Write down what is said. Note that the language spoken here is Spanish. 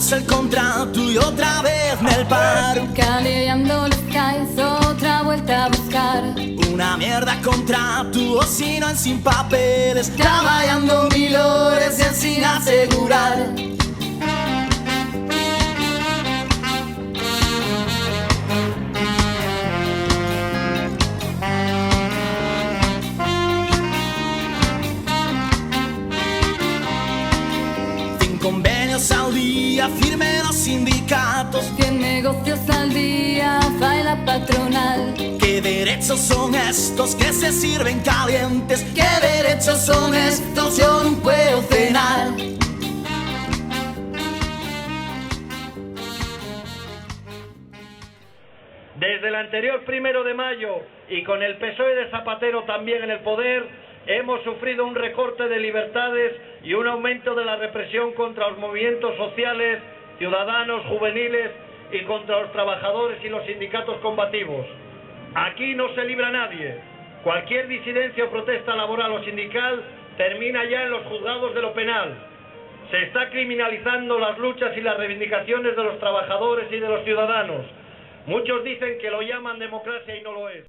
firmamos el contrato y otra vez en el paro, calleando los calles, otra vuelta a buscar una mierda contrato o si no en sin papeles, trabajando 1000 horas y sin asegurar. Convenios al día, firme los sindicatos. 100 negocios al día, fai la patronal. ¿Qué derechos son estos que se sirven calientes? ¿Qué derechos son estos? Yo no puedo cenar. Desde el anterior 1 de mayo y con el PSOE de Zapatero también en el poder, hemos sufrido un recorte de libertades y un aumento de la represión contra los movimientos sociales, ciudadanos, juveniles y contra los trabajadores y los sindicatos combativos. Aquí no se libra nadie. Cualquier disidencia o protesta laboral o sindical termina ya en los juzgados de lo penal. Se está criminalizando las luchas y las reivindicaciones de los trabajadores y de los ciudadanos. Muchos dicen que lo llaman democracia y no lo es.